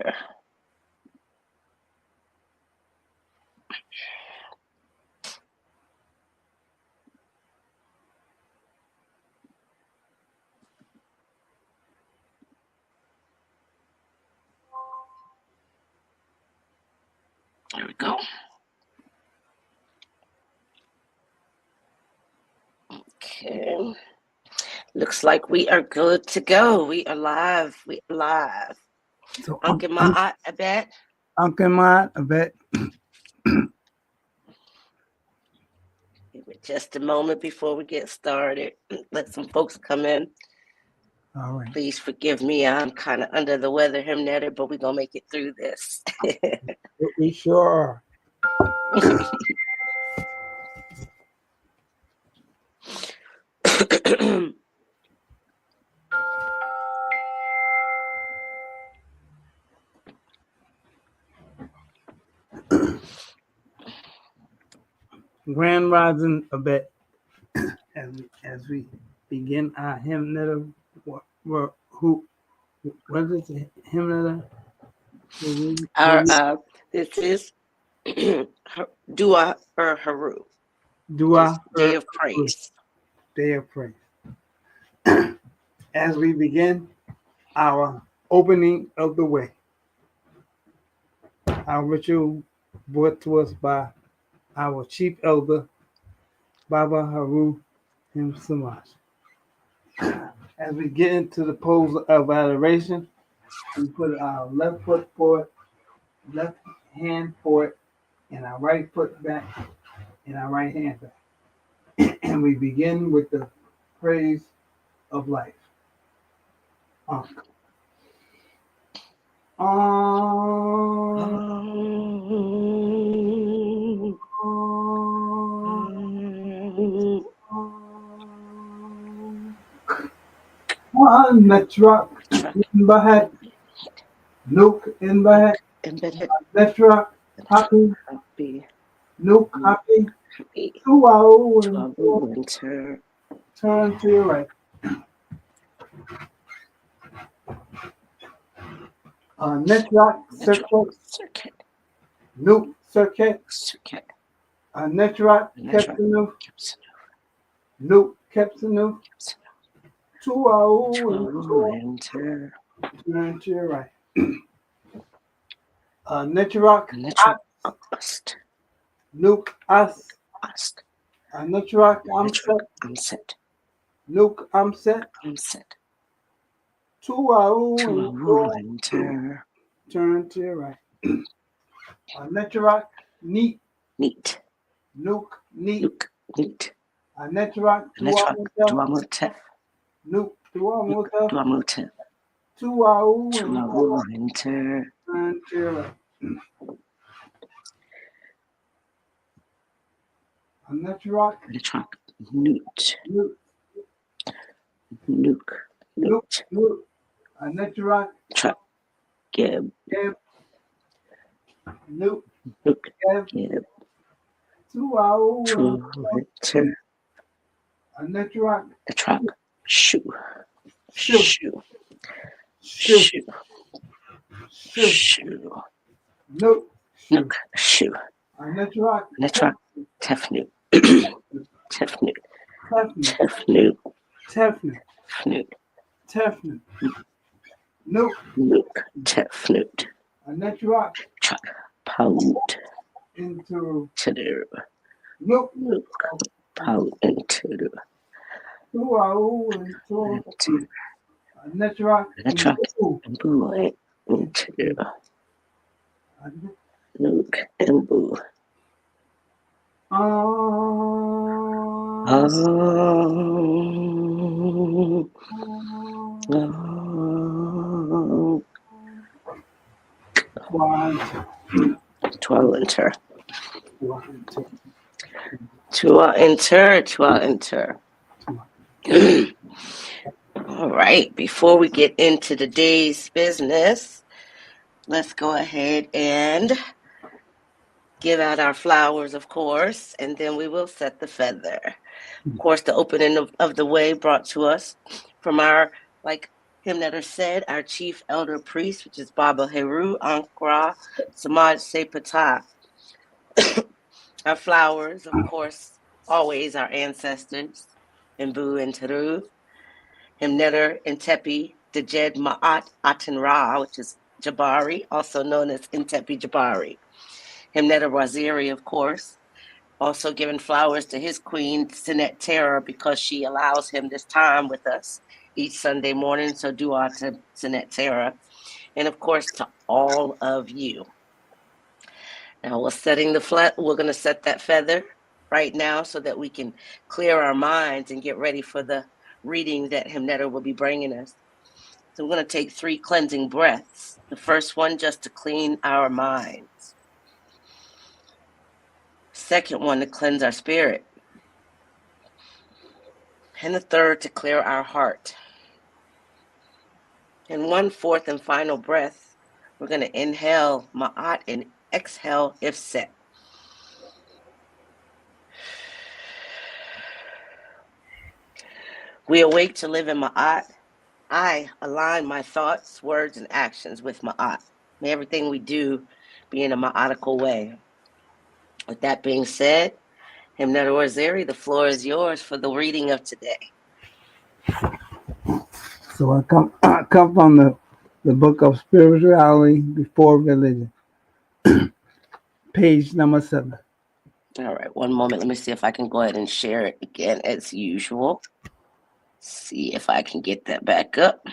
here. There we go. Okay. Looks like we are good to go. We are live. We are live. So Uncle Ma, I bet. Uncle Ma, I bet. Give it just a moment before we get started. Let some folks come in. All right. Please forgive me. I'm kind of under the weather, Himnetta, but we're going to make it through this. We sure are. Grand Rising a bit as we begin our hymn who what is it hymn This is Dwa R Hrw. Dwa Day R of Praise. Day of Praise. As we begin our opening of the way, our ritual brought to us by our chief elder, Baba Haru himself. As we get into the pose of adoration, we put our left foot forward, left hand forward, and our right foot back, and our right hand back. And we begin with the praise of life. Netrak in Bahat, Nuke in Bahat, Netrak happy, Nuke happy, 2 hours winter. Turn to your right. Netrak circuit, Nuke circuit, Netrak Kepsanu, Nuke Kepsanu, 2 hours winter. Turn to your right. Netrak Ust. Nuke us. Netrak Amset. Nuke Amset. 2 hours winter. Turn to your right. Netrak neat. Nuke neat. Netrak Duamutef. Nuke Duamutef. 2 hours winter. Turn to your right. Netrak Newt. Nuke. Netrak Geb. Nuke Geb. 2 hours winter. Netrak shoe. Nuke shoe. Netrak Tefnu. Tefnu Nuke Tefnut. Netrak Pound into Nuke Pound into 2 hours Netrak and Boo into Nuke and Boo. To enter. All right, before we get into the day's business, let's go ahead and give out our flowers, of course, and then we will set the feather. Of course, the opening of the way brought to us from our Him that are said, our chief elder priest, which is Baba Heru Ankra Samaj Sepata. Our flowers, of course, always our ancestors, Mbu and Teru. Him netter and Tepi, Dejed Ma'at Atenra, which is Jabari, also known as Intepi Jabari. Him netter Waziri, of course, also giving flowers to his queen, Sinet Terra, because she allows him this time with us each Sunday morning. So dua to Sinet Terra. And of course, to all of you. Now we're going to set that feather right now so that we can clear our minds and get ready for the reading that Himnetta will be bringing us. So we're going to take 3 cleansing breaths. The first one just to clean our minds. Second one to cleanse our spirit. And the third to clear our heart. And 1 fourth and final breath, we're going to inhale Ma'at and exhale Ifset. We awake to live in Ma'at. I align my thoughts, words, and actions with Ma'at. May everything we do be in a Ma'atical way. With that being said, Himnetta Waziri, the floor is yours for the reading of today. So I come from the book of Spirituality Before Religion, page number 7. All right, one moment. Let me see if I can go ahead and share it again as usual. See if I can get that back up.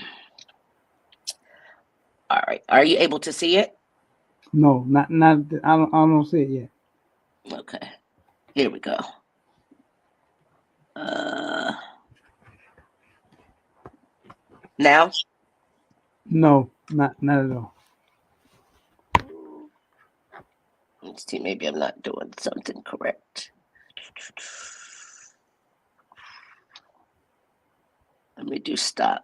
All right, are you able to see it? No, not I don't see it yet. Okay, here we go. Now? No, not at all. Let's see, maybe I'm not doing something correct. Let me do stop.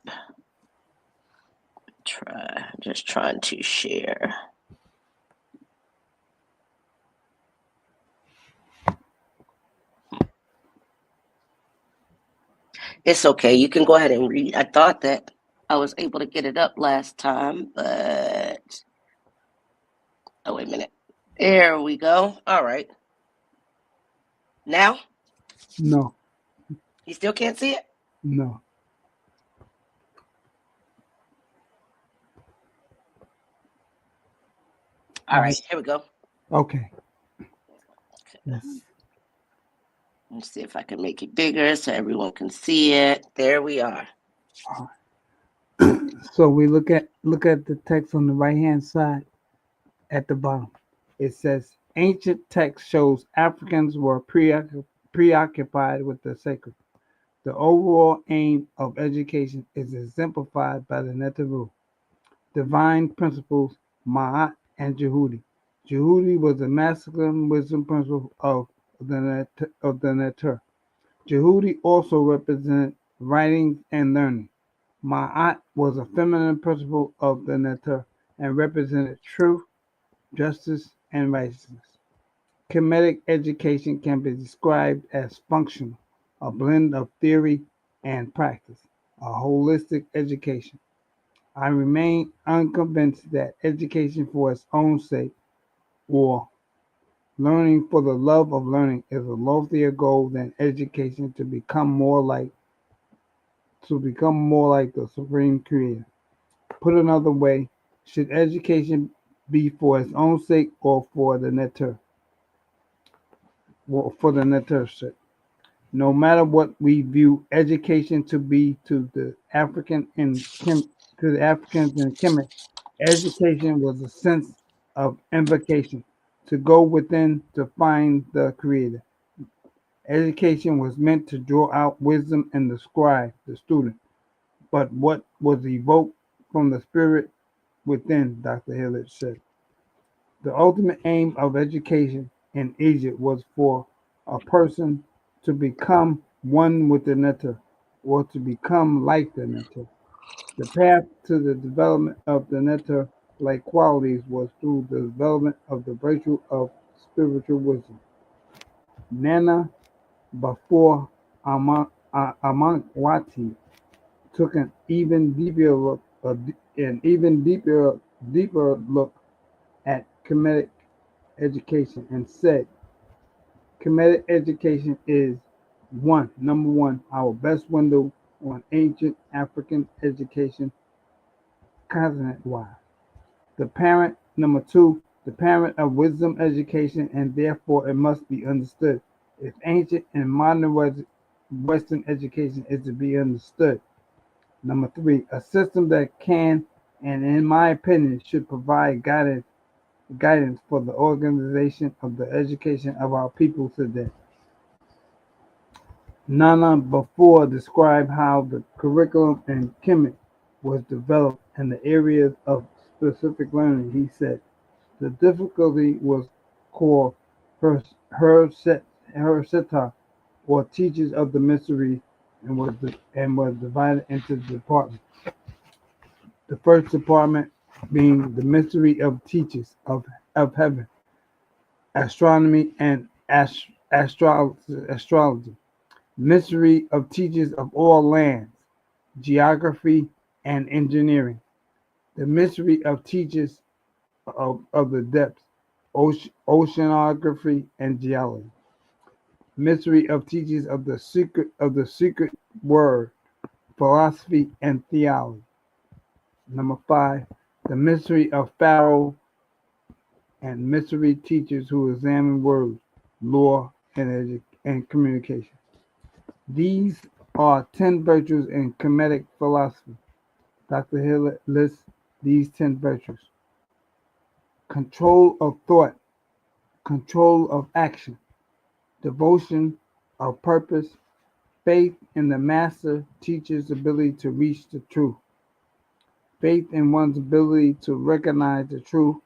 Just trying to share. It's okay. You can go ahead and read. I thought that I was able to get it up last time, but oh, wait a minute. There we go. All right. Now? No, You still can't see it? no. All right. Here we go. Okay. Yes. Let's see if I can make it bigger so everyone can see it. There we are. So we look at the text on the right hand side at the bottom. It says ancient text shows Africans were preoccupied with the sacred. The overall aim of education is exemplified by the Neteru, divine principles Ma'at and Jehudi. Jehudi was the masculine wisdom principle of the Neter. Jehudi also represented writing and learning. Ma'at was a feminine principle of the Neter and represented truth, justice, and righteousness. Kemetic education can be described as functional, a blend of theory and practice, a holistic education. I remain unconvinced that education for its own sake or learning for the love of learning is a loftier goal than education to become more like the supreme creator. Put another way, should education be for its own sake or for the netter? Well, for the netter's sake. No matter what we view education to be to the Africans in Kemet, education was a sense of invocation, to go within to find the Creator. Education was meant to draw out wisdom in the scribe, the student, but what was evoked from the spirit within, Dr. Hillard said. The ultimate aim of education in Egypt was for a person to become one with the Netter, or to become like the Netter. The path to the development of the Netter-like qualities was through the development of the virtue of spiritual wisdom. Nana, before Amankwati, took an even deeper look an even deeper look at Kemetic education and said, Kemetic education is number one, our best window on ancient African education continent-wide. The parent, number two, the parent of wisdom education, and therefore it must be understood. If ancient and modern Western education is to be understood. Number three, a system that can, and in my opinion, should provide guidance for the organization of the education of our people today. Nana before described how the curriculum in Kemet was developed in the areas of specific learning. He said the difficulty was called her seta, or teachers of the mystery, and was divided into departments. The first department being the mystery of teachers of heaven, astronomy and astrology, mystery of teachers of all lands, geography and engineering, the mystery of teachers of the depths, oceanography and geology, mystery of teachers of the secret word, philosophy and theology. Number five, the mystery of Pharaoh and mystery teachers who examine words, law, and communication. These are 10 virtues in Kemetic philosophy. Dr. Hill lists these 10 virtues: control of thought, control of action, devotion of purpose, faith in the master teacher's ability to reach the truth, faith in one's ability to recognize the truth,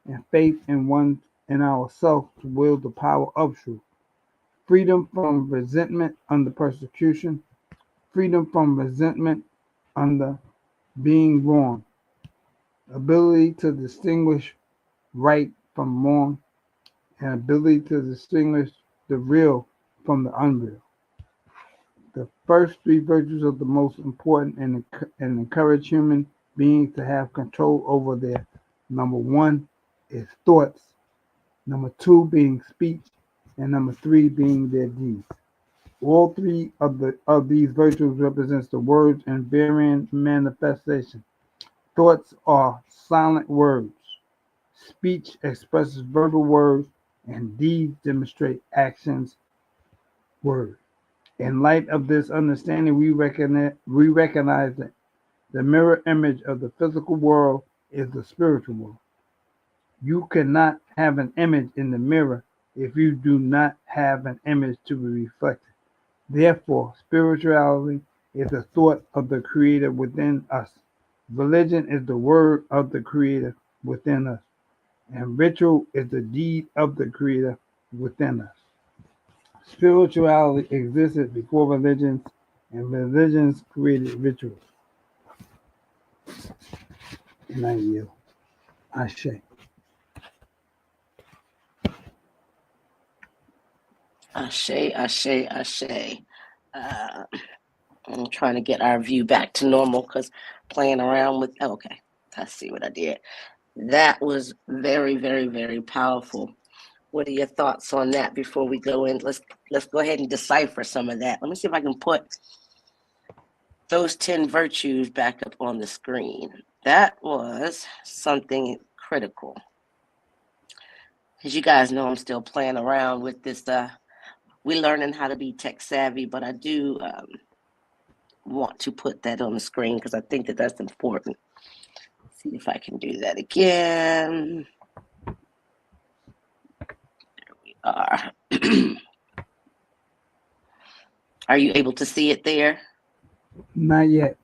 and faith in ourselves to wield the power of truth. Freedom from resentment under persecution, freedom from resentment under being wrong, ability to distinguish right from wrong, and ability to distinguish the real from the unreal. The first three virtues are the most important and encourage human beings to have control over their. Number one is thoughts, number two being speech, and number three being their deeds. All three of these virtues represents the words and varying manifestation. Thoughts are silent words. Speech expresses verbal words, and deeds demonstrate actions, words. In light of this understanding, we recognize that the mirror image of the physical world is the spiritual world. You cannot have an image in the mirror if you do not have an image to be reflected. Therefore, spirituality is the thought of the Creator within us. Religion is the word of the Creator within us. And ritual is the deed of the Creator within us. Spirituality existed before religions, and religions created rituals. And I yield. Ashe. Ashe, ashe, ashe. Uh, I'm trying to get our view back to normal because playing around with. Oh, okay, I see what I did. That was very, very, very powerful. What are your thoughts on that before we go in? Let's go ahead and decipher some of that. Let me see if I can put those 10 virtues back up on the screen. That was something critical. As you guys know, I'm still playing around with this. We're learning how to be tech savvy, but I do want to put that on the screen because I think that that's important. See if I can do that again. There we are. Are you able to see it there? Not yet.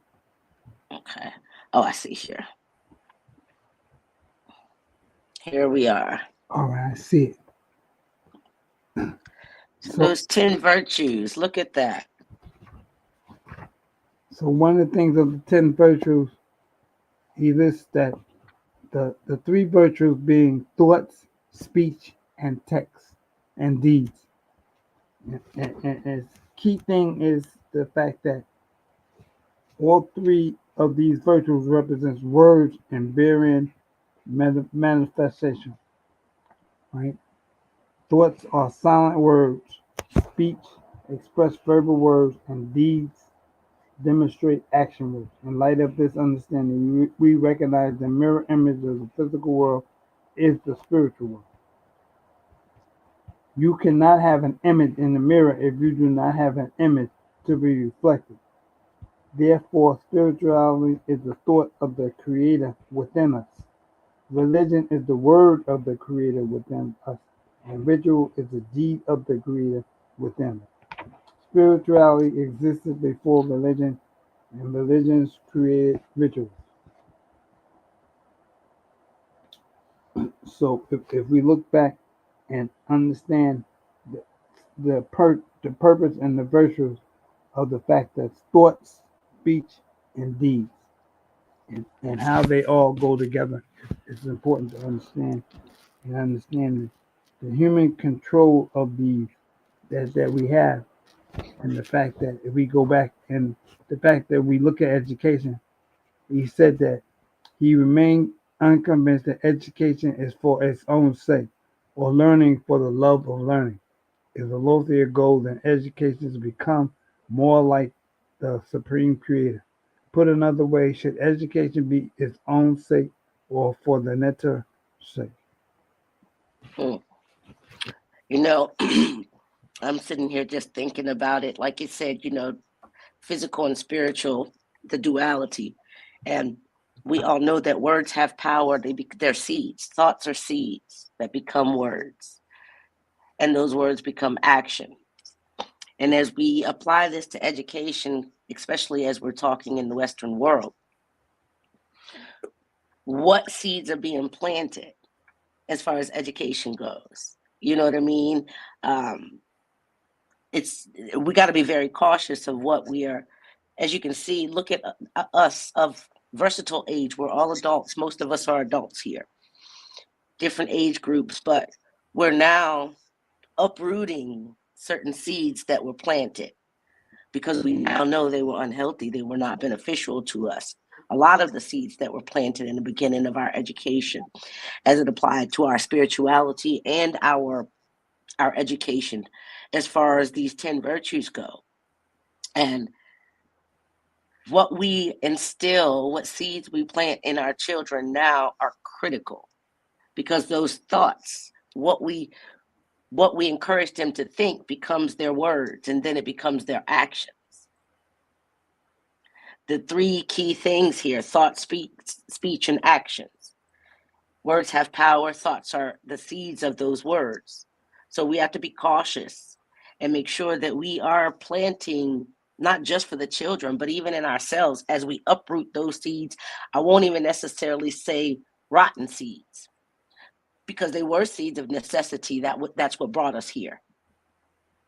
Okay. Oh, I see here. Here we are. All right, I see it. So So, those 10 virtues, look at that. so one of the things of the 10 virtues, he lists that the three virtues being thoughts, speech, and text, and deeds. And key thing is the fact that all three of these virtues represents words and varying manifestation. Right? Thoughts are silent words. Speech express verbal words, and deeds demonstrate action words. In light of this understanding, we recognize the mirror image of the physical world is the spiritual world. You cannot have an image in the mirror if you do not have an image to be reflected. Therefore, spirituality is the thought of the Creator within us. Religion is the word of the Creator within us, and ritual is the deed of the Creator within us. Spirituality existed before religion, and religions created rituals. So, if we look back and understand the, the purpose and the virtues of the fact that thoughts, speech, and deeds, and how they all go together, it's important to understand and understand the human control of these that we have, and the fact that if we go back and the fact that we look at education, he said that he remained unconvinced that education is for its own sake, or learning for the love of learning. If the loftier goal, then education has become more like the supreme creator. Put another way, should education be its own sake or for the netter sake? Hmm. You know, I'm sitting here just thinking about it. Like you said, physical and spiritual, the duality. And we all know that words have power. They're seeds. Thoughts are seeds that become words. And those words become action. And as we apply this to education, especially as we're talking in the Western world, what seeds are being planted as far as education goes? You know what I mean? Um, it's we got to be very cautious of what we are. As you can see, look at us of versatile age. We're all adults. Most of us are adults here, different age groups, but we're now uprooting certain seeds that were planted because we now know they were unhealthy. They were not beneficial to us. A lot of the seeds that were planted in the beginning of our education, as it applied to our spirituality and our education, as far as these 10 virtues go. And what we instill, what seeds we plant in our children now are critical because those thoughts, what we encourage them to think becomes their words and then it becomes their actions. The three key things here: thought, speech, and actions. Words have power, thoughts are the seeds of those words. So we have to be cautious and make sure that we are planting not just for the children, but even in ourselves as we uproot those seeds. I won't even necessarily say rotten seeds because they were seeds of necessity. That's what brought us here,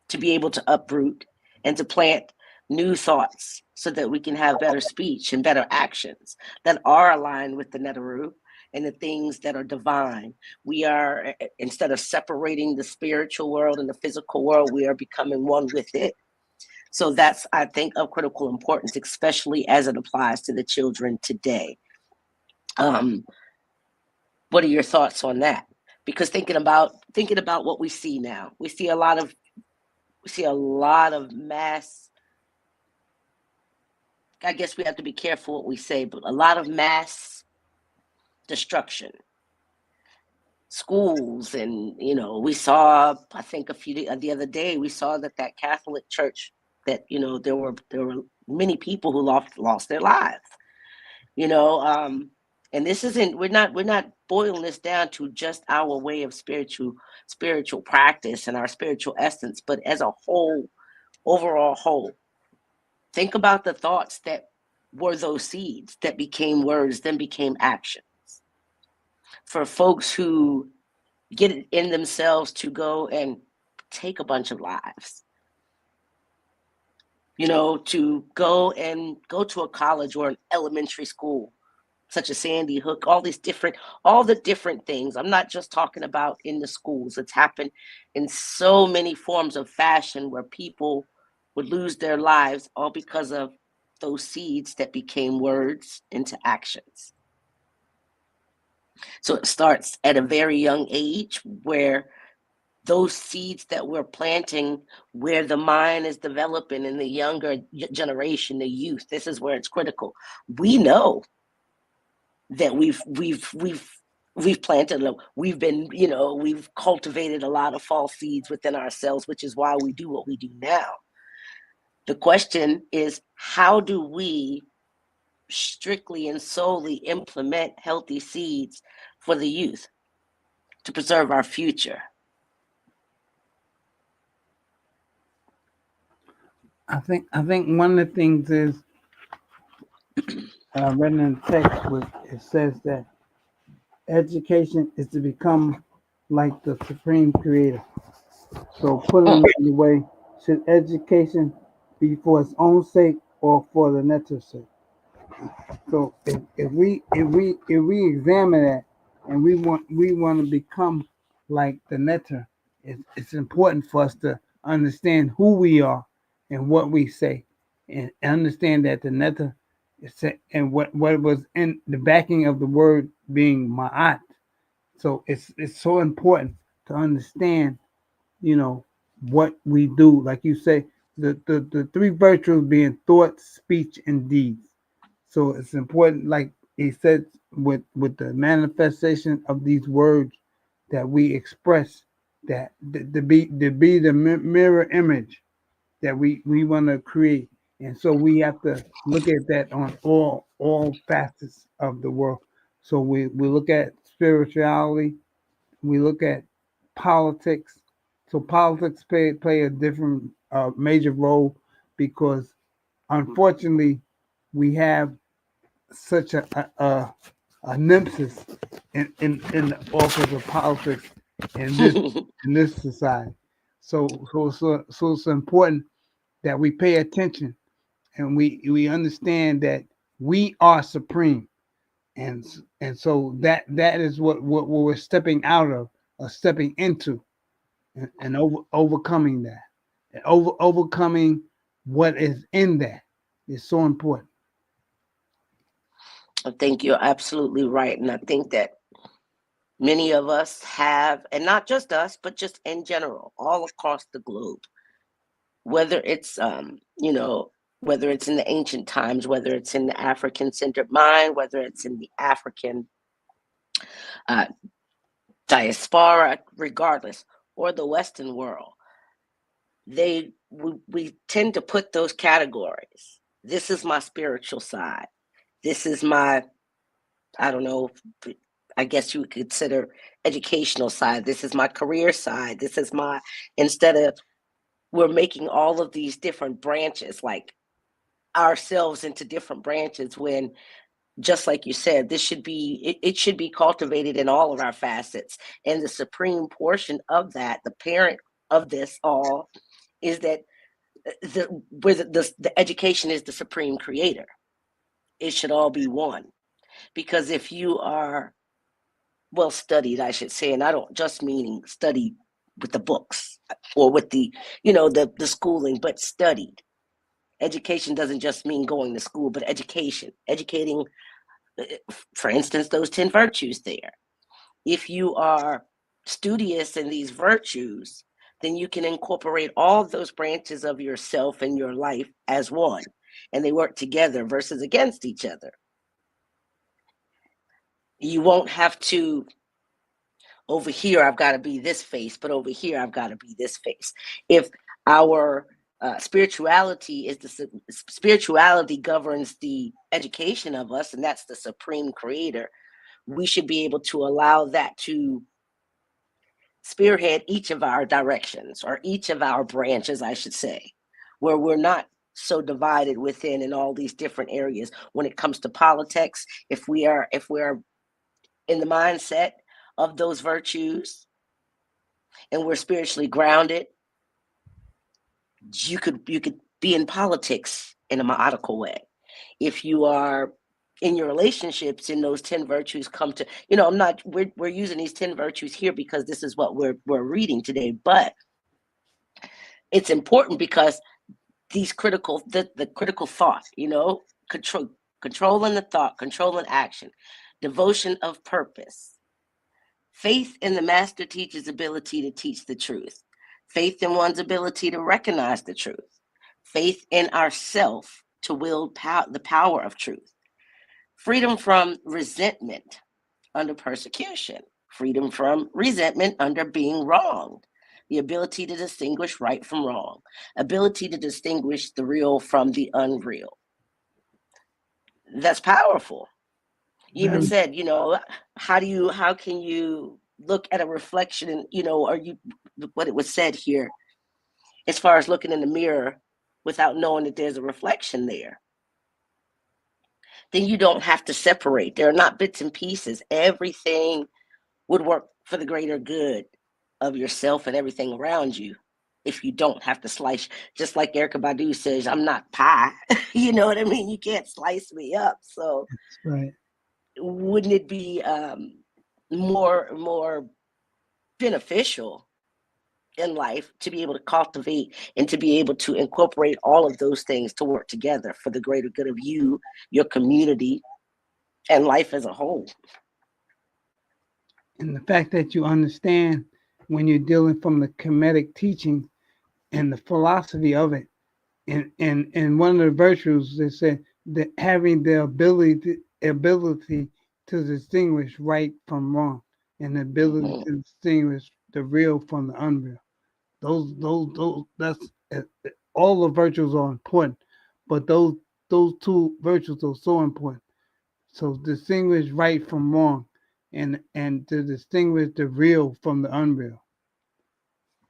to be able to uproot and to plant new thoughts so that we can have better speech and better actions that are aligned with the Netaru and the things that are divine. We are, instead of separating the spiritual world and the physical world, we are becoming one with it. So that's, I think, of critical importance, especially as it applies to the children today. Um, what are your thoughts on that? Because thinking about what we see now, we see a lot of mass. I guess we have to be careful what we say, but a lot of mass destruction, schools, and we saw. I think the other day we saw that Catholic church, that there were many people who lost their lives. You know, and this isn't. We're not boiling this down to just our way of spiritual practice and our spiritual essence, but as a whole, overall whole. Think about the thoughts that were those seeds that became words, then became actions. For folks who get it in themselves to go and take a bunch of lives, to go to a college or an elementary school, such as Sandy Hook, all the different things. I'm not just talking about in the schools. It's happened in so many forms of fashion where people would lose their lives all because of those seeds that became words into actions. So it starts at a very young age, where those seeds that we're planting, where the mind is developing in the younger generation, the youth, this is where it's critical. We know that we've planted, we've been, we've cultivated a lot of false seeds within ourselves, which is why we do what we do now. The question is, how do we strictly and solely implement healthy seeds for the youth to preserve our future? I think one of the things is, read in the text, it says that education is to become like the supreme creator. So put it Mm. another way, should education be for its own sake or for the netter's sake? So if we examine that, and we want to become like the netter, it's important for us to understand who we are and what we say, and understand that the netter and what was in the backing of the word being ma'at. So it's so important to understand, you know, what we do. Like you say, the three virtues being thought, speech, and deeds. So it's important, like he said, with the manifestation of these words that we express, that to be the mirror image that we want to create. And so we have to look at that on all facets of the world. So we look at spirituality, we look at politics. So politics play a different major role, because unfortunately we have such a nemesis in the office of politics in this society. So it's important that we pay attention, and we understand that we are supreme, and so that is what we're stepping out of, or stepping into, and overcoming that, and overcoming what is in that is so important. I think you're absolutely right. And I think that many of us have, and not just us, but just in general, all across the globe, whether it's, whether it's in the ancient times, whether it's in the African centered mind, whether it's in the African uh, diaspora, regardless, or the Western world, we tend to put those categories. This is my spiritual side. This is my, I don't know, I guess you would consider educational side. This is my career side. This is my, instead of, we're making all of these different branches, like ourselves into different branches, when, just like you said, this should be, it should be cultivated in all of our facets. And the supreme portion of that, the parent of this all, is that where the education is the supreme creator. It should all be one. Because if you are well studied, I should say, and I don't just mean study with the books or with the, the schooling, but studied. Education doesn't just mean going to school, but educating, for instance, those 10 virtues there. If you are studious in these virtues, then you can incorporate all of those branches of yourself and your life as one, and they work together versus against each other. You won't have to, over here I've got to be this face, but over here I've got to be this face. If our spirituality governs the education of us, and that's the supreme creator, we should be able to allow that to spearhead each of our directions, or each of our branches, I should say, where we're not so divided within in all these different areas. When it comes to politics, if we're in the mindset of those virtues, and we're spiritually grounded, you could be in politics in a methodical way. If you are in your relationships, in those 10 virtues come to, I'm not, we're using these 10 virtues here because this is what we're reading today, but it's important because these critical, the critical thought, controlling the thought, controlling action, devotion of purpose, faith in the master teacher's ability to teach the truth, faith in one's ability to recognize the truth, faith in ourself to wield the power of truth, freedom from resentment under persecution, freedom from resentment under being wronged, the ability to distinguish right from wrong, ability to distinguish the real from the unreal. That's powerful. You even Very, said, how can you look at a reflection, or what it was said here, as far as looking in the mirror without knowing that there's a reflection there? Then you don't have to separate. They're not bits and pieces. Everything would work for the greater good of yourself and everything around you if you don't have to slice. Just like Erica Badu says, I'm not pie. You know what I mean? You can't slice me up. So that's right. wouldn't it be more beneficial in life to be able to cultivate and to be able to incorporate all of those things to work together for the greater good of you, your community, and life as a whole? And the fact that you understand when you're dealing from the Kemetic teaching and the philosophy of it, and one of the virtues they said that having the ability to distinguish right from wrong, and the ability Mm-hmm. to distinguish the real from the unreal. Those that's all the virtues are important, but those two virtues are so important. So distinguish right from wrong, and to distinguish the real from the unreal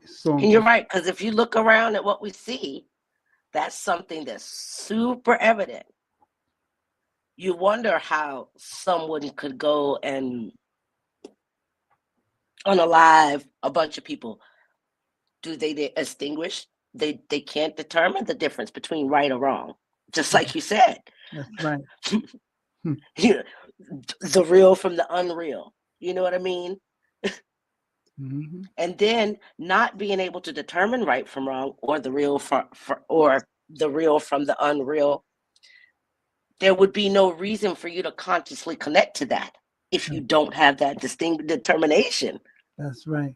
is so And you're important. right, because if you look around at what we see, that's something that's super evident. You wonder how someone could go and unalive a bunch of people. Do they distinguish? They can't determine the difference between right or wrong. Just like you said, That's right. you the real from the unreal. You know what I mean? Mm-hmm. And then not being able to determine right from wrong, or the real or the real from the unreal, there would be no reason for you to consciously connect to that if you don't have that distinct determination. That's right.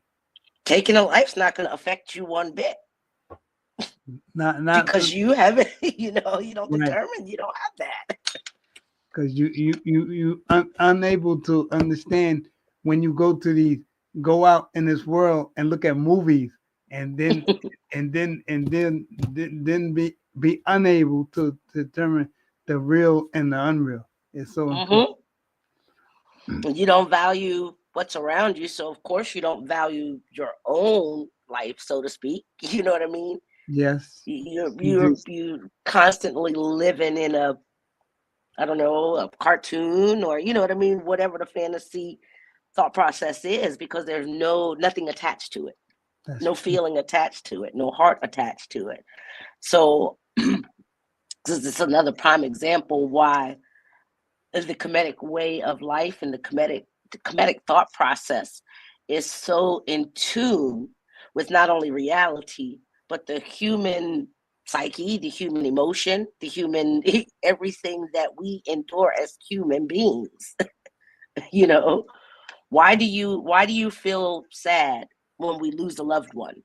Taking a life's not going to affect you one bit Not because you haven't, you don't right, determine, you don't have that. because unable to understand when you go out in this world and look at movies, and then be unable to determine the real and the unreal. It's so important. Hmm. You don't value what's around you, so of course you don't value your own life, so to speak. You know what I mean? Yes, You're you you're do. you constantly living in a, I don't know, a cartoon, or you know what I mean, whatever the fantasy thought process is, because there's nothing attached to it, That's no true. feeling attached to it, no heart attached to it. So this is another prime example why the Kemetic way of life and the Kemetic thought process is so in tune with not only reality, but the human psyche, the human emotion, the human everything that we endure as human beings. you know why do you feel sad when we lose a loved one?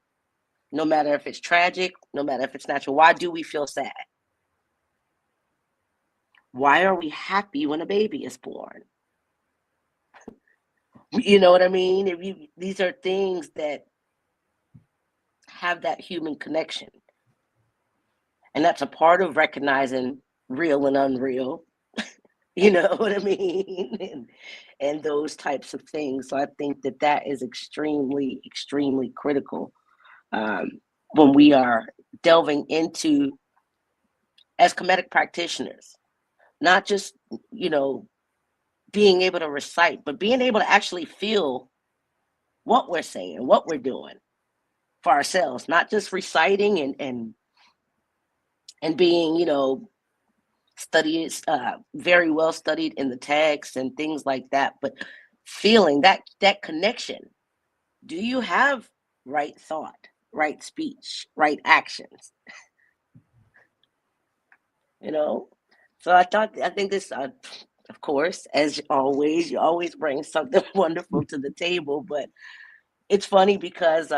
No matter if it's tragic, no matter if it's natural, why do we feel sad? Why are we happy when a baby is born? You know what I mean? These are things that have that human connection, and that's a part of recognizing real and unreal. You know what I mean? And those types of things. So I think that is extremely, extremely critical, um, when we are delving into, as Kemetic practitioners, not just, you know, being able to recite, but being able to actually feel what we're saying, what we're doing for ourselves, not just reciting and being, studied, very well studied in the text and things like that, but feeling that connection. Do you have right thought, right speech, right actions? you know. So I think this, of course, as always, you always bring something wonderful to the table. But it's funny because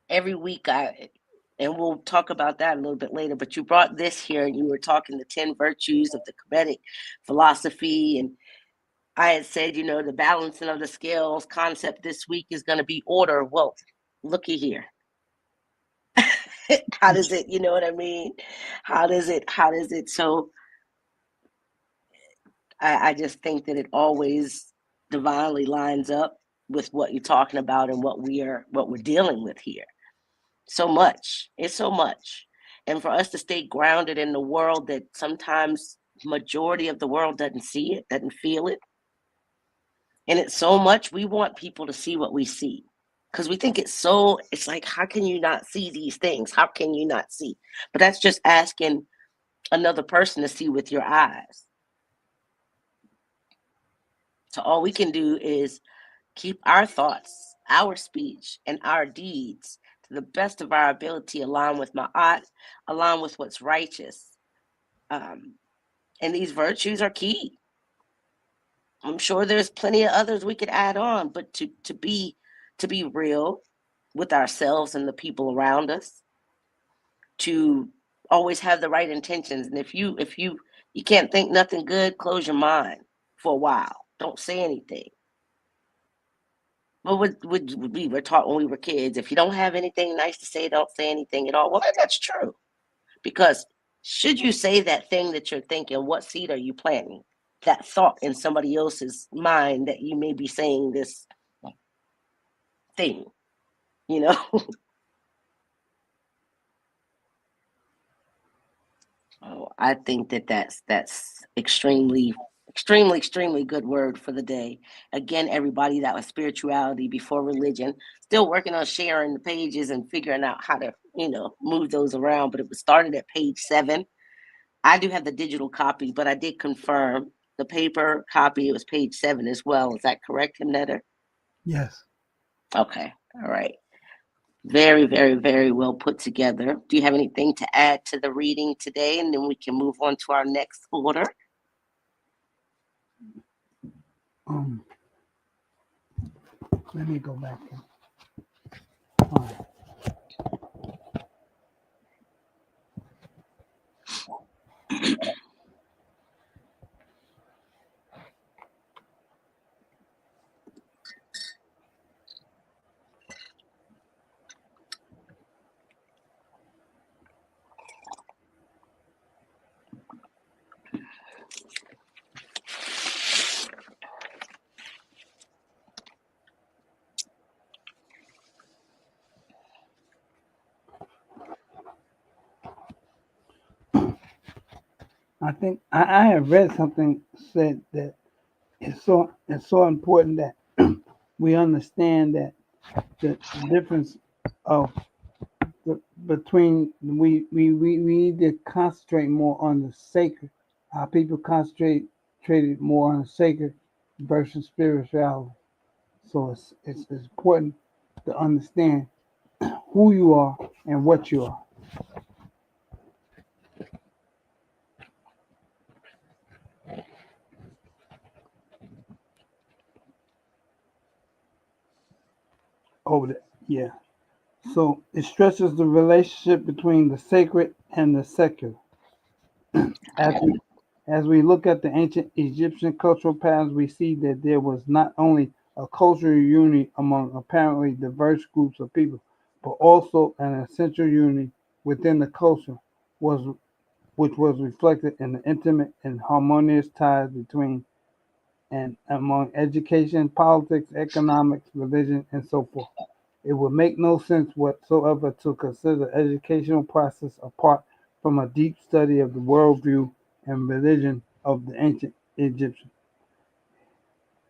every week and we'll talk about that a little bit later. But you brought this here, and you were talking the 10 virtues of the Kemetic philosophy, and I had said, the balancing of the scales concept this week is going to be order. Well, looky here. How does it, you know what I mean? How does it? So I just think that it always divinely lines up with what you're talking about and what we're dealing with here. So much. It's so much. And for us to stay grounded in the world that sometimes majority of the world doesn't see it, doesn't feel it. And it's so much we want people to see what we see. Because we think it's like, how can you not see these things? How can you not see? But that's just asking another person to see with your eyes. So all we can do is keep our thoughts, our speech, and our deeds to the best of our ability, align with Ma'at, align with what's righteous. Um, and these virtues are key. I'm sure there's plenty of others we could add on, but to be real with ourselves and the people around us, to always have the right intentions. And if you can't think nothing good, close your mind for a while. Don't say anything. But we were taught when we were kids, if you don't have anything nice to say, don't say anything at all. Well, that's true. Because should you say that thing that you're thinking, what seed are you planting? That thought in somebody else's mind that you may be saying this thing, you know? Oh, I think that's extremely, extremely, extremely good word for the day. Again, everybody, that was spirituality before religion. Still working on sharing the pages and figuring out how to, move those around. But it was started at page 7. I do have the digital copy, but I did confirm the paper copy. It was page 7 as well. Is that correct, Himnetter? Yes. Okay. All right. Very, very, very well put together. Do you have anything to add to the reading today? And then we can move on to our next order. Um, Let me go back. I think I have read something said that it's so important that we understand that the difference of between we need to concentrate more on the sacred. Our people concentrated more on the sacred versus spirituality. So it's important to understand who you are and what you are. Over there, yeah. So it stresses the relationship between the sacred and the secular. As we As we look at the ancient Egyptian cultural patterns, we see that there was not only a cultural unity among apparently diverse groups of people, but also an essential unity within the culture, was which was reflected in the intimate and harmonious ties between and among education, politics, economics, religion, and so forth. It would make no sense whatsoever to consider the educational process apart from a deep study of the worldview and religion of the ancient Egyptians.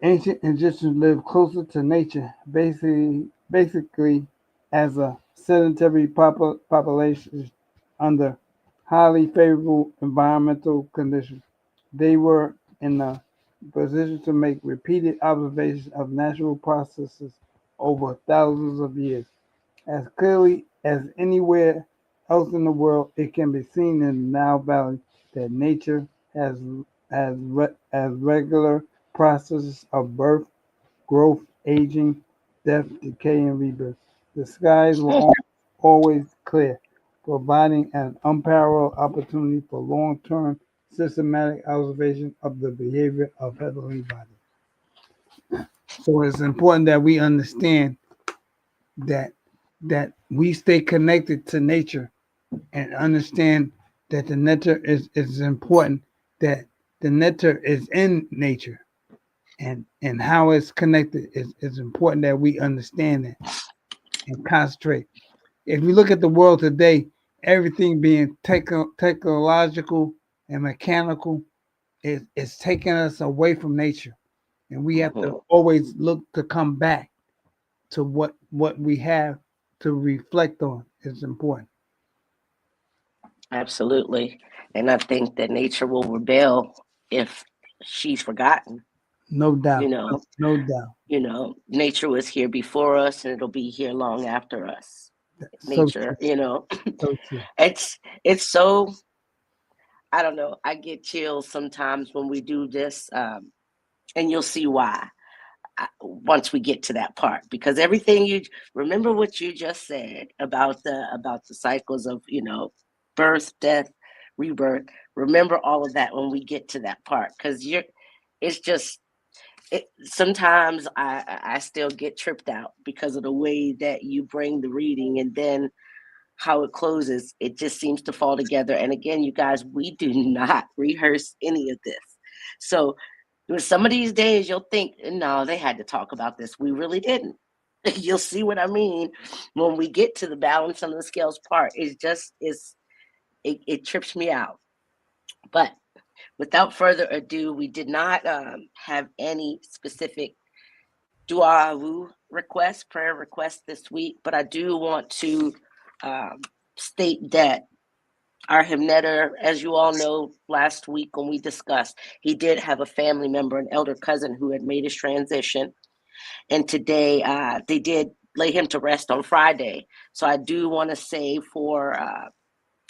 Ancient Egyptians lived closer to nature, basically as a sedentary population under highly favorable environmental conditions. They were in a position to make repeated observations of natural processes over thousands of years as clearly as anywhere else in the world, it can be seen in the Nile Valley that nature has regular processes of birth, growth, aging, death, decay, and rebirth. The skies were always clear, providing an unparalleled opportunity for long-term systematic observation of the behavior of heavenly bodies. So it's important that we understand that we stay connected to nature and understand that the nature is important, that the nature is in nature, and how it's connected is important that we understand it and concentrate. If we look at the world today, everything being technological and mechanical is taking us away from nature, and we have to Mhm. always look to come back to what we have to reflect on is important. Absolutely. And I think that nature will rebel if she's forgotten. No You doubt. know, No doubt. nature was here before us and it'll be here long after us. So true. Nature, So true. it's so, I don't know. I get chills sometimes when we do this, and you'll see why once we get to that part. Because everything you remember what you just said about the cycles of birth, death, rebirth. Remember all of that when we get to that part, because it's just sometimes I still get tripped out because of the way that you bring the reading, and then how it closes, it just seems to fall together. And again, you guys, we do not rehearse any of this. So some of these days you'll think, no, they had to talk about this. We really didn't. You'll see what I mean when we get to the balance on the scales part. It trips me out. But without further ado, we did not have any specific Dwa R Hrw request, prayer request this week, but I do want to um, state that our hymnetter, as you all know, last week when we discussed, he did have a family member, an elder cousin, who had made his transition. And today they did lay him to rest on Friday. So I do want to say for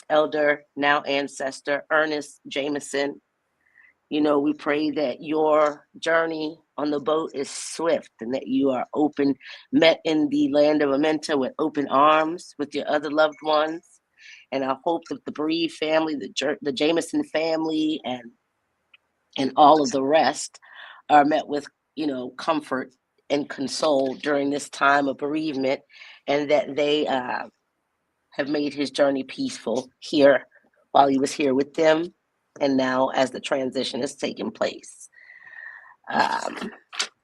elder, now ancestor, Ernest Jameson, we pray that your journey on the boat is swift and that you are met in the land of Amenta with open arms with your other loved ones. And I hope that the bereaved family, the Jameson family, and all of the rest are met with, comfort and console during this time of bereavement, and that they have made his journey peaceful here while he was here with them, and now as the transition is taking place. Um,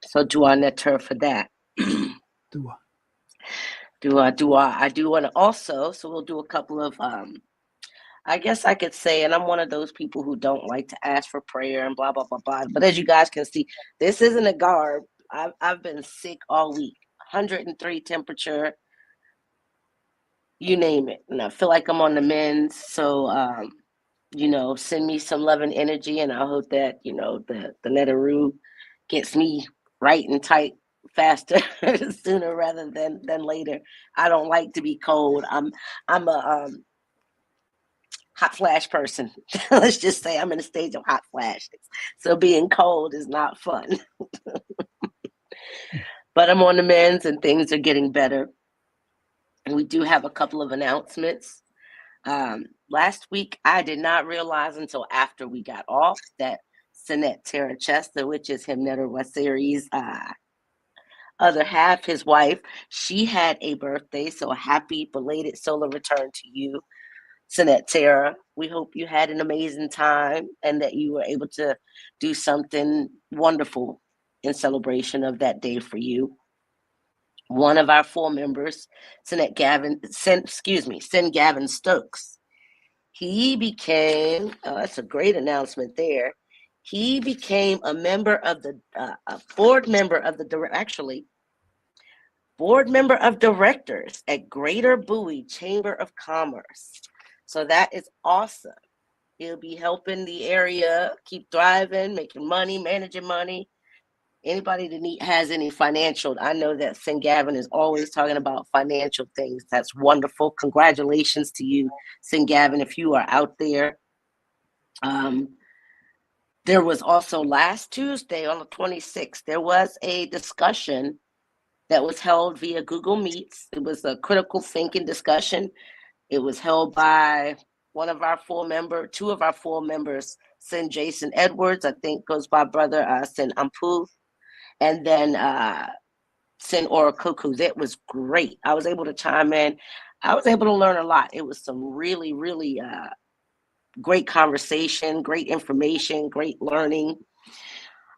so Dua Netter for that. Dua. Dua. I do want to also, so we'll do a couple of I guess I could say, and I'm one of those people who don't like to ask for prayer and blah blah blah blah. But as you guys can see, this isn't a garb. I've been sick all week, 103 temperature, you name it, and I feel like I'm on the mend. So send me some love and energy, and I hope that the Netaroo gets me right and tight faster sooner rather than later. I don't like to be cold. I'm a hot flash person. Let's just say I'm in a stage of hot flashes. So being cold is not fun. But I'm on the mends and things are getting better. And we do have a couple of announcements. Last week, I did not realize until after we got off that Sinette Tara Chester, which is Himnetta Wasiri's other half, his wife, she had a birthday. So happy belated solar return to you, Sinette Tara. We hope you had an amazing time and that you were able to do something wonderful in celebration of that day for you. One of our four members, Sin Gavin Stokes. He became, that's a great announcement there. He became a member of a board member of actually, board member of directors at Greater Bowie Chamber of Commerce. So that is awesome. He'll be helping the area keep thriving, making money, managing money. Anybody that has any financial, I know that St. Gavin is always talking about financial things. That's wonderful. Congratulations to you, St. Gavin, if you are out there. There was also last Tuesday on the 26th, there was a discussion that was held via Google Meets. It was a critical thinking discussion. It was held by two of our full members, Sin Jason Edwards, I think goes by brother Sin Ampu, and then Sin Orakuku. It was great. I was able to chime in. I was able to learn a lot. It was some really, really great conversation, great information, great learning.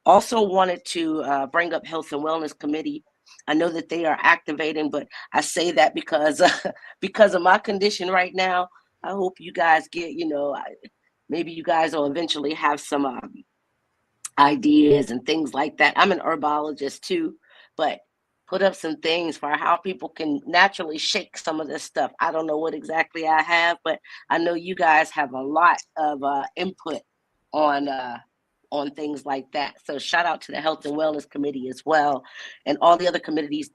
Also wanted to bring up Health and Wellness Committee. I know that they are activating, but I say that because of my condition right now. I hope you guys get, maybe you guys will eventually have some ideas and things like that. I'm an herbologist too, but put up some things for how people can naturally shake some of this stuff. I don't know what exactly I have, but I know you guys have a lot of input on things like that. So shout out to the Health and Wellness Committee as well, and all the other committees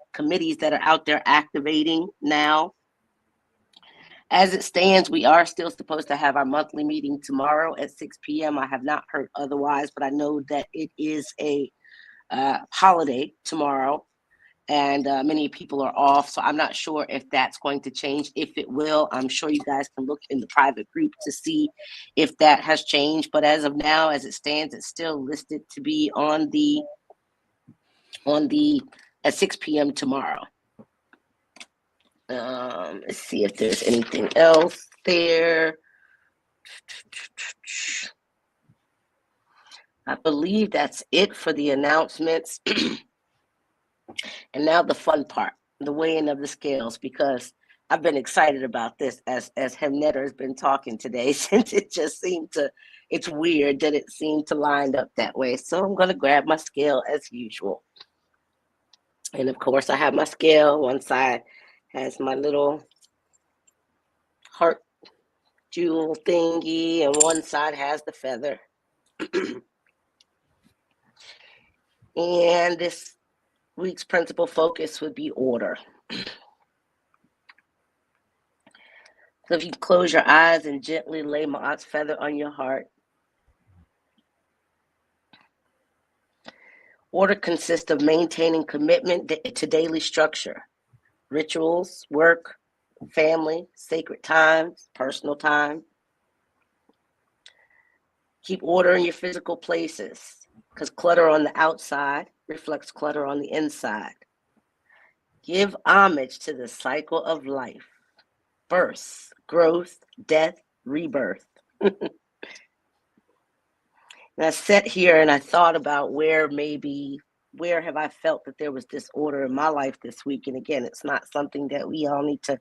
that are out there activating now. As it stands, we are still supposed to have our monthly meeting tomorrow at 6 p.m. I have not heard otherwise, but I know that it is a holiday tomorrow, and many people are off. So I'm not sure if that's going to change. If it will, I'm sure you guys can look in the private group to see if that has changed. But as of now, as it stands, it's still listed to be on the at 6 p.m. tomorrow. Let's see if there's anything else there. I believe that's it for the announcements. And now the fun part, the weighing of the scales, because I've been excited about this as Hemnetter has been talking today, since it just seemed to, it's weird that it seemed to line up that way. So I'm going to grab my scale as usual. And of course, I have my scale. One side has my little heart jewel thingy, and one side has the feather. And this week's principal focus would be order. So if you close your eyes and gently lay Ma'at's feather on your heart. Order consists of maintaining commitment to daily structure, rituals, work, family, sacred times, personal time. Keep order in your physical places, because clutter on the outside reflects clutter on the inside. Give homage to the cycle of life: birth, growth, death, rebirth. And I sat here and I thought about where have I felt that there was disorder in my life this week. And again, it's not something that we all need to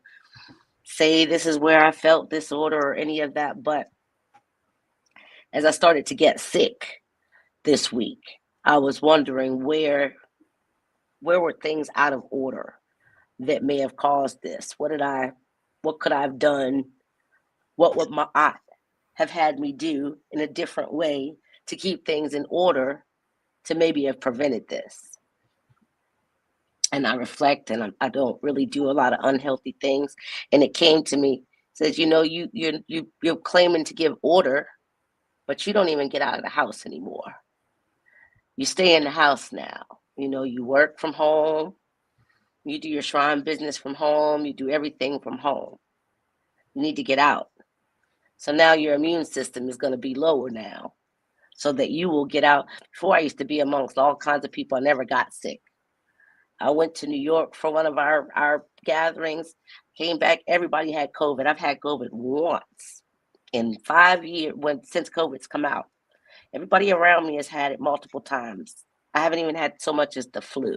say this is where I felt disorder or any of that. But as I started to get sick this week, I was wondering where were things out of order that may have caused this? What could I have done? What would my aunt have had me do in a different way to keep things in order to maybe have prevented this? And I reflect, and I don't really do a lot of unhealthy things. And it came to me, says, you're claiming to give order, but you don't even get out of the house anymore. You stay in the house now. You work from home. You do your shrine business from home. You do everything from home. You need to get out. So now your immune system is going to be lower now, so that you will get out. Before, I used to be amongst all kinds of people. I never got sick. I went to New York for one of our gatherings, came back, everybody had COVID. I've had COVID once in 5 years since COVID's come out. Everybody around me has had it multiple times. I haven't even had so much as the flu.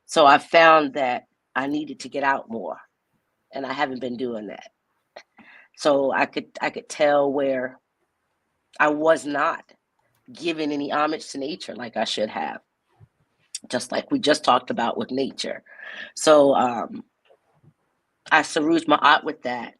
So I found that I needed to get out more, and I haven't been doing that. So I could tell where I was not giving any homage to nature like I should have, just like we just talked about with nature. So I Saruj Ma'at with that.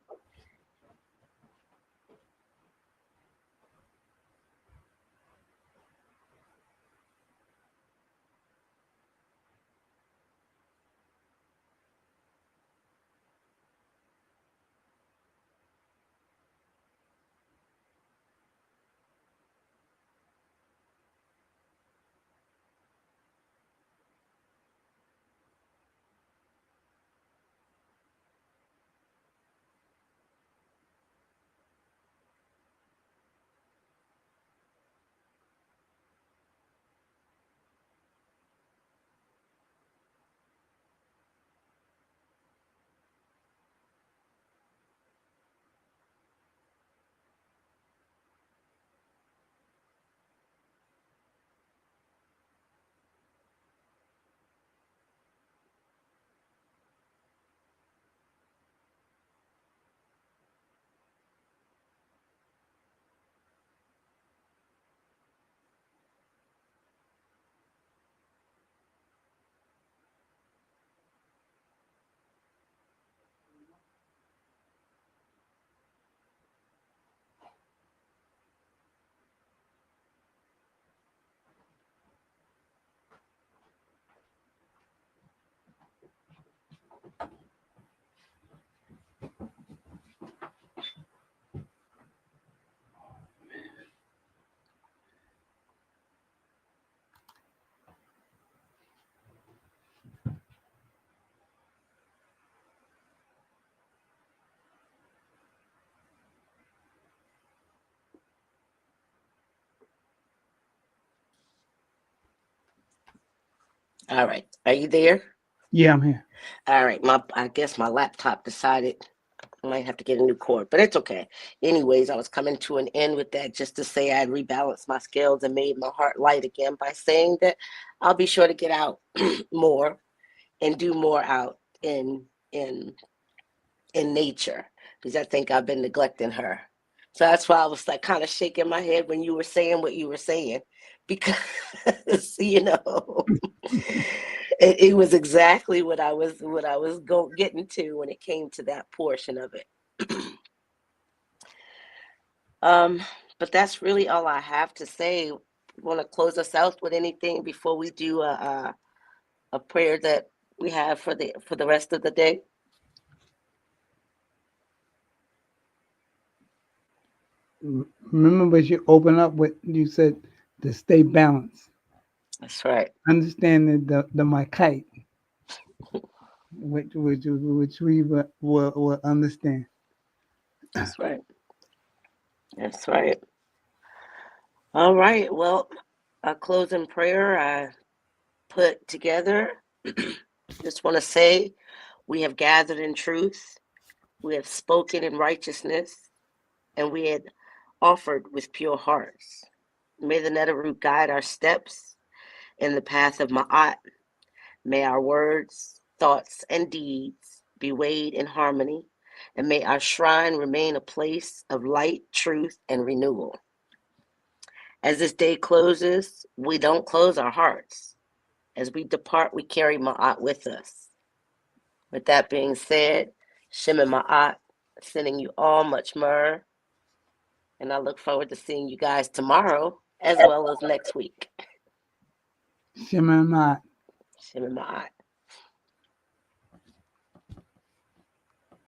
All right. Are you there? Yeah, I'm here. All right. I guess my laptop decided I might have to get a new cord, but it's okay. Anyways, I was coming to an end with that just to say I rebalanced my scales and made my heart light again by saying that I'll be sure to get out more and do more out in in nature because I think I've been neglecting her. So that's why I was like kind of shaking my head when you were saying what you were saying because it was exactly what I was getting to when it came to that portion of it. Um, but that's really all I have to say. Want to close us out with anything before we do a prayer that we have for the rest of the day? Remember, as you open up, what you said to stay balanced. That's right. Understanding the Makite, which we will understand. That's right. That's right. All right. Well, a closing prayer I put together. Just want to say we have gathered in truth, we have spoken in righteousness, and we had offered with pure hearts. May the Netaru guide our steps in the path of Ma'at. May our words, thoughts, and deeds be weighed in harmony, and may our shrine remain a place of light, truth, and renewal. As this day closes, we don't close our hearts. As we depart, we carry Ma'at with us. With that being said, Shem and Ma'at, sending you all much myrrh, and I look forward to seeing you guys tomorrow as well as next week. Shema Shem and Ma'at.